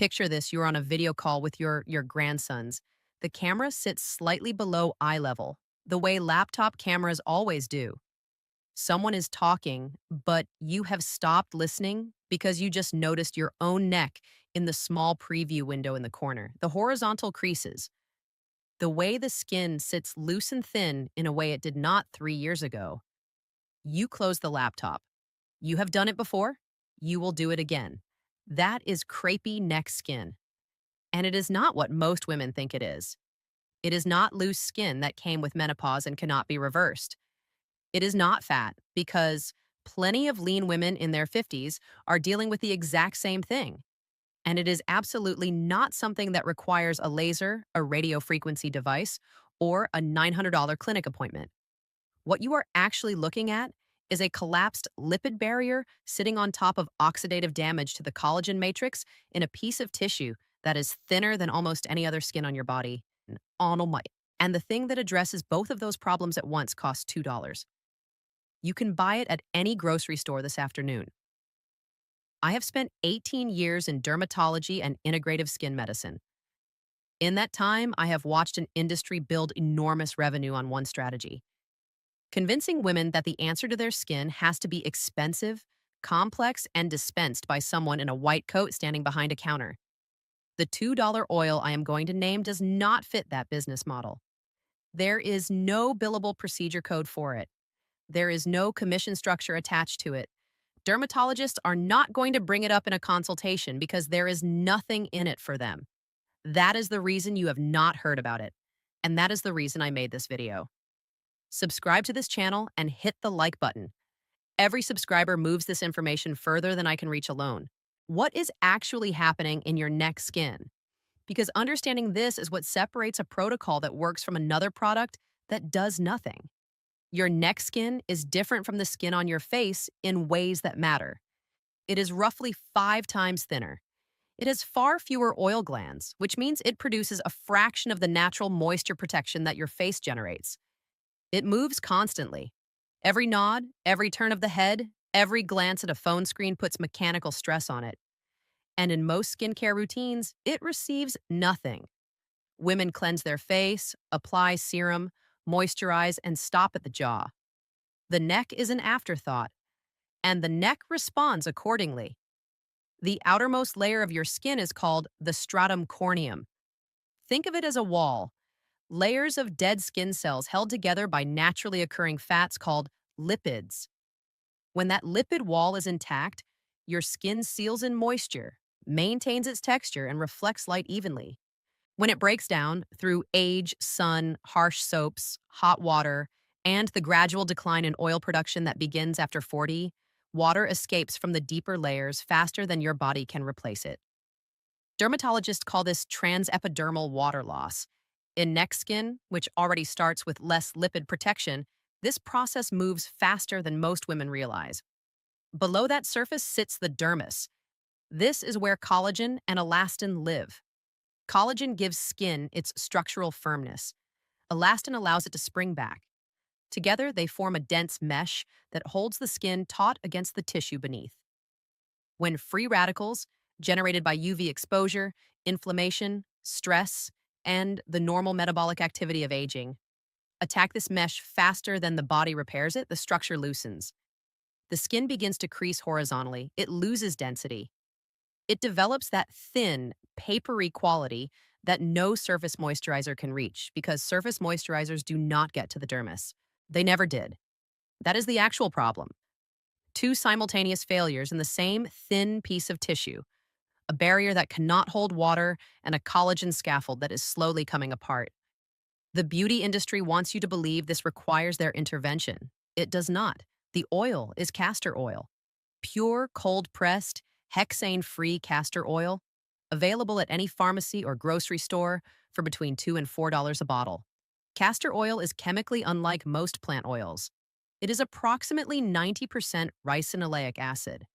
Picture this, you're on a video call with your grandsons. The camera sits slightly below eye level, the way laptop cameras always do. Someone is talking, but you have stopped listening because you just noticed your own neck in the small preview window in the corner. The horizontal creases, the way the skin sits loose and thin in a way it did not 3 years ago. You close the laptop. You have done it before. You will do it again. That is crepey neck skin. And it is not what most women think it is. It is not loose skin that came with menopause and cannot be reversed. It is not fat because plenty of lean women in their 50s are dealing with the exact same thing. And it is absolutely not something that requires a laser, a radio frequency device, or a $900 clinic appointment. What you are actually looking at is a collapsed lipid barrier sitting on top of oxidative damage to the collagen matrix in a piece of tissue that is thinner than almost any other skin on your body. On a mic. And the thing that addresses both of those problems at once costs $2. You can buy it at any grocery store this afternoon. I have spent 18 years in dermatology and integrative skin medicine. In that time, I have watched an industry build enormous revenue on one strategy: convincing women that the answer to their skin has to be expensive, complex, and dispensed by someone in a white coat standing behind a counter. The $2 oil I am going to name does not fit that business model. There is no billable procedure code for it. There is no commission structure attached to it. Dermatologists are not going to bring it up in a consultation because there is nothing in it for them. That is the reason you have not heard about it. And that is the reason I made this video. Subscribe to this channel and hit the like button. Every subscriber moves this information further than I can reach alone. What is actually happening in your neck skin? Because understanding this is what separates a protocol that works from another product that does nothing. Your neck skin is different from the skin on your face in ways that matter. It is roughly 5 times thinner. It has far fewer oil glands, which means it produces a fraction of the natural moisture protection that your face generates. It moves constantly. Every nod, every turn of the head, every glance at a phone screen puts mechanical stress on it. And in most skincare routines, it receives nothing. Women cleanse their face, apply serum, moisturize, and stop at the jaw. The neck is an afterthought, and the neck responds accordingly. The outermost layer of your skin is called the stratum corneum. Think of it as a wall, layers of dead skin cells held together by naturally occurring fats called lipids. When that lipid wall is intact, your skin seals in moisture, maintains its texture, and reflects light evenly. When it breaks down through age, sun, harsh soaps, hot water, and the gradual decline in oil production that begins after 40, water escapes from the deeper layers faster than your body can replace it. Dermatologists call this transepidermal water loss. In neck skin, which already starts with less lipid protection, this process moves faster than most women realize. Below that surface sits the dermis. This is where collagen and elastin live. Collagen gives skin its structural firmness. Elastin allows it to spring back. Together, they form a dense mesh that holds the skin taut against the tissue beneath. When free radicals, generated by UV exposure, inflammation, stress, and the normal metabolic activity of aging, attack this mesh faster than the body repairs it, the structure loosens. The skin begins to crease horizontally. It loses density. It develops that thin, papery quality that no surface moisturizer can reach because surface moisturizers do not get to the dermis. They never did. That is the actual problem. 2 simultaneous failures in the same thin piece of tissue, a barrier that cannot hold water, and a collagen scaffold that is slowly coming apart. The beauty industry wants you to believe this requires their intervention. It does not. The oil is castor oil. Pure, cold-pressed, hexane-free castor oil, available at any pharmacy or grocery store for between $2 and $4 a bottle. Castor oil is chemically unlike most plant oils. It is approximately 90% ricinoleic acid,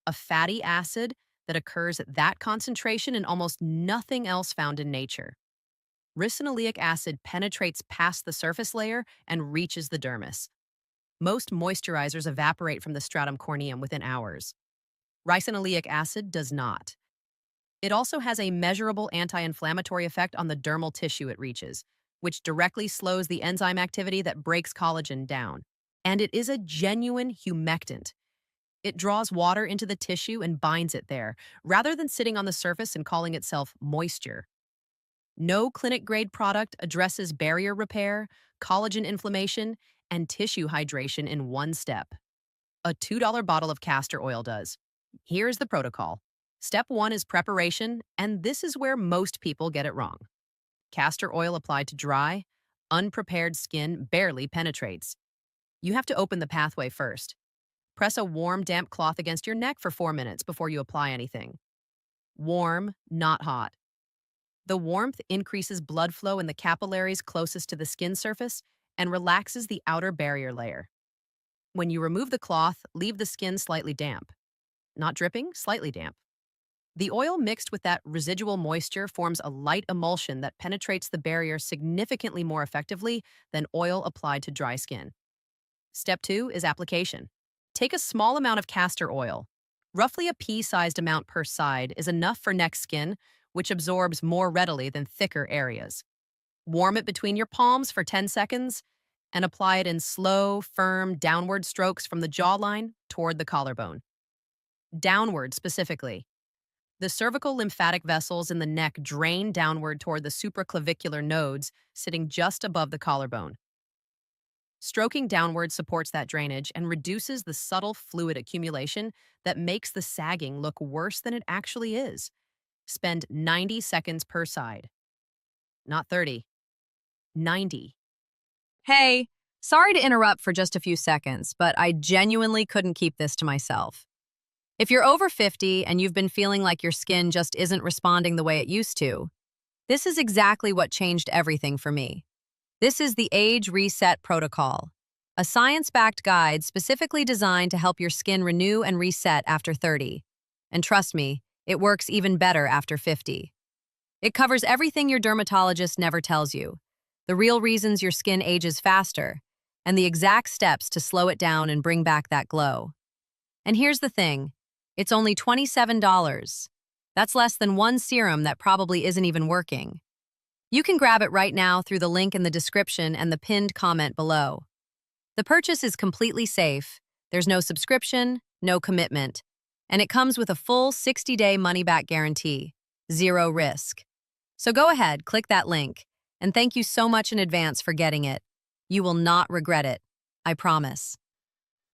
a fatty acid that occurs at that concentration in almost nothing else found in nature. Ricinoleic acid penetrates past the surface layer and reaches the dermis. Most moisturizers evaporate from the stratum corneum within hours. Ricinoleic acid does not. It also has a measurable anti-inflammatory effect on the dermal tissue it reaches, which directly slows the enzyme activity that breaks collagen down. And it is a genuine humectant. It draws water into the tissue and binds it there, rather than sitting on the surface and calling itself moisture. No clinic-grade product addresses barrier repair, collagen inflammation, and tissue hydration in one step. A $2 bottle of castor oil does. Here's the protocol. Step 1 is preparation, and this is where most people get it wrong. Castor oil applied to dry, unprepared skin barely penetrates. You have to open the pathway first. Press a warm, damp cloth against your neck for 4 minutes before you apply anything. Warm, not hot. The warmth increases blood flow in the capillaries closest to the skin surface and relaxes the outer barrier layer. When you remove the cloth, leave the skin slightly damp. Not dripping, slightly damp. The oil mixed with that residual moisture forms a light emulsion that penetrates the barrier significantly more effectively than oil applied to dry skin. Step 2 is application. Take a small amount of castor oil. Roughly a pea-sized amount per side is enough for neck skin, which absorbs more readily than thicker areas. Warm it between your palms for 10 seconds and apply it in slow, firm, downward strokes from the jawline toward the collarbone. Downward specifically. The cervical lymphatic vessels in the neck drain downward toward the supraclavicular nodes sitting just above the collarbone. Stroking downward supports that drainage and reduces the subtle fluid accumulation that makes the sagging look worse than it actually is. Spend 90 seconds per side. Not 30. 90. Hey, sorry to interrupt for just a few seconds, but I genuinely couldn't keep this to myself. If you're over 50 and you've been feeling like your skin just isn't responding the way it used to, this is exactly what changed everything for me. This is the Age Reset Protocol, a science-backed guide specifically designed to help your skin renew and reset after 30. And trust me, it works even better after 50. It covers everything your dermatologist never tells you, the real reasons your skin ages faster, and the exact steps to slow it down and bring back that glow. And here's the thing, it's only $27. That's less than one serum that probably isn't even working. You can grab it right now through the link in the description and the pinned comment below. The purchase is completely safe, there's no subscription, no commitment, and it comes with a full 60-day money-back guarantee, zero risk. So go ahead, click that link, and thank you so much in advance for getting it. You will not regret it, I promise.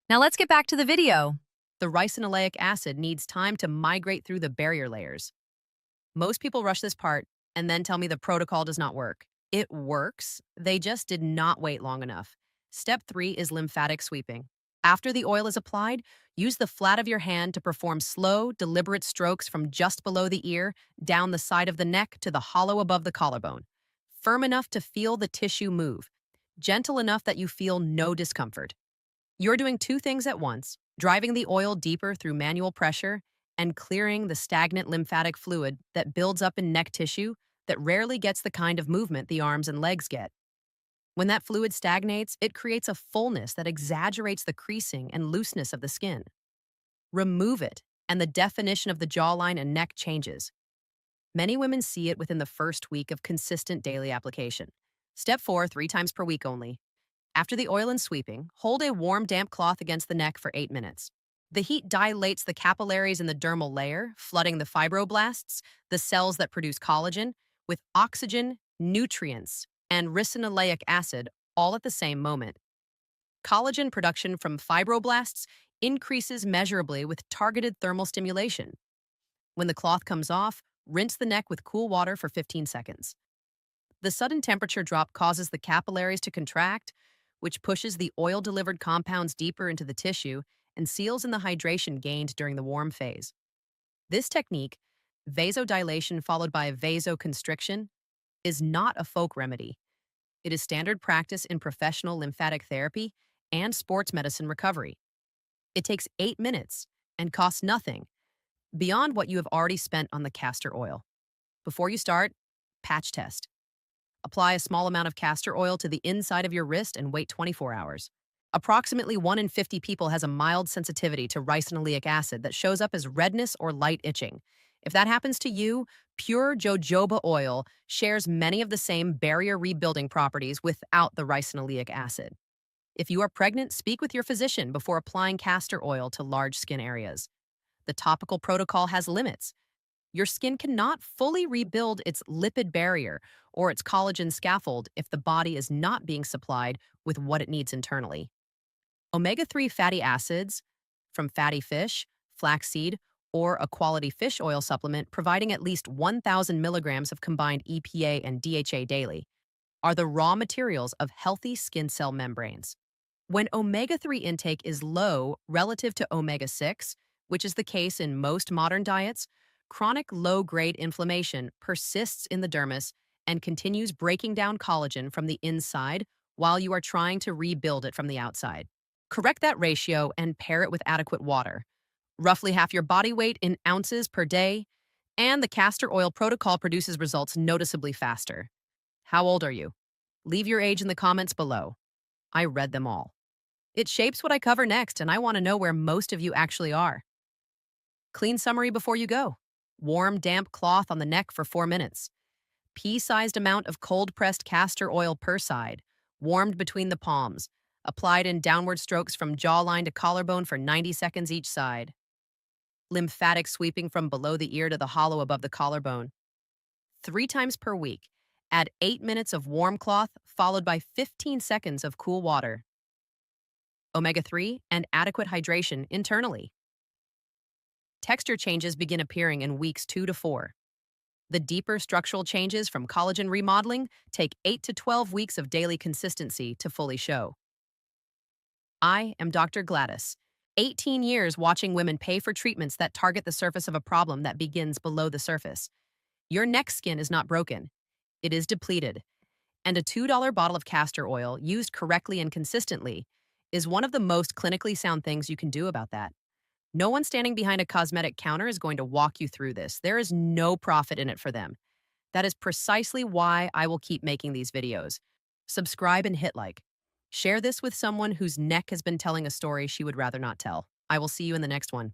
Now let's get back to the video. The ricinoleic acid needs time to migrate through the barrier layers. Most people rush this part and then tell me the protocol does not work. It works, they just did not wait long enough. Step 3 is lymphatic sweeping. After the oil is applied, use the flat of your hand to perform slow, deliberate strokes from just below the ear, down the side of the neck to the hollow above the collarbone. Firm enough to feel the tissue move, gentle enough that you feel no discomfort. You're doing two things at once, driving the oil deeper through manual pressure and clearing the stagnant lymphatic fluid that builds up in neck tissue that rarely gets the kind of movement the arms and legs get. When that fluid stagnates, it creates a fullness that exaggerates the creasing and looseness of the skin. Remove it, and the definition of the jawline and neck changes. Many women see it within the first week of consistent daily application. Step 4, 3 times per week only. After the oil and sweeping, hold a warm, damp cloth against the neck for 8 minutes. The heat dilates the capillaries in the dermal layer, flooding the fibroblasts, the cells that produce collagen, with oxygen, nutrients, and ricinoleic acid all at the same moment. Collagen production from fibroblasts increases measurably with targeted thermal stimulation. When the cloth comes off, rinse the neck with cool water for 15 seconds. The sudden temperature drop causes the capillaries to contract, which pushes the oil-delivered compounds deeper into the tissue and seals in the hydration gained during the warm phase. This technique, vasodilation followed by vasoconstriction, is not a folk remedy. It is standard practice in professional lymphatic therapy and sports medicine recovery. It takes 8 minutes and costs nothing, beyond what you have already spent on the castor oil. Before you start, patch test. Apply a small amount of castor oil to the inside of your wrist and wait 24 hours. Approximately 1 in 50 people has a mild sensitivity to ricinoleic acid that shows up as redness or light itching. If that happens to you, pure jojoba oil shares many of the same barrier rebuilding properties without the ricinoleic acid. If you are pregnant, speak with your physician before applying castor oil to large skin areas. The topical protocol has limits. Your skin cannot fully rebuild its lipid barrier or its collagen scaffold if the body is not being supplied with what it needs internally. Omega 3 fatty acids from fatty fish, flaxseed, or a quality fish oil supplement providing at least 1,000 milligrams of combined EPA and DHA daily are the raw materials of healthy skin cell membranes. When omega 3 intake is low relative to omega 6, which is the case in most modern diets, chronic low-grade inflammation persists in the dermis and continues breaking down collagen from the inside while you are trying to rebuild it from the outside. Correct that ratio and pair it with adequate water, roughly half your body weight in ounces per day, and the castor oil protocol produces results noticeably faster. How old are you? Leave your age in the comments below. I read them all. It shapes what I cover next, and I want to know where most of you actually are. Clean summary before you go. Warm, damp cloth on the neck for 4 minutes. Pea-sized amount of cold-pressed castor oil per side, warmed between the palms, applied in downward strokes from jawline to collarbone for 90 seconds each side. Lymphatic sweeping from below the ear to the hollow above the collarbone. 3 times per week. Add 8 minutes of warm cloth, followed by 15 seconds of cool water. Omega 3 and adequate hydration internally. Texture changes begin appearing in weeks 2 to 4. The deeper structural changes from collagen remodeling take 8 to 12 weeks of daily consistency to fully show. I am Dr. Gladys. 18 years watching women pay for treatments that target the surface of a problem that begins below the surface. Your neck skin is not broken. It is depleted. And a $2 bottle of castor oil, used correctly and consistently, is one of the most clinically sound things you can do about that. No one standing behind a cosmetic counter is going to walk you through this. There is no profit in it for them. That is precisely why I will keep making these videos. Subscribe and hit like. Share this with someone whose neck has been telling a story she would rather not tell. I will see you in the next one.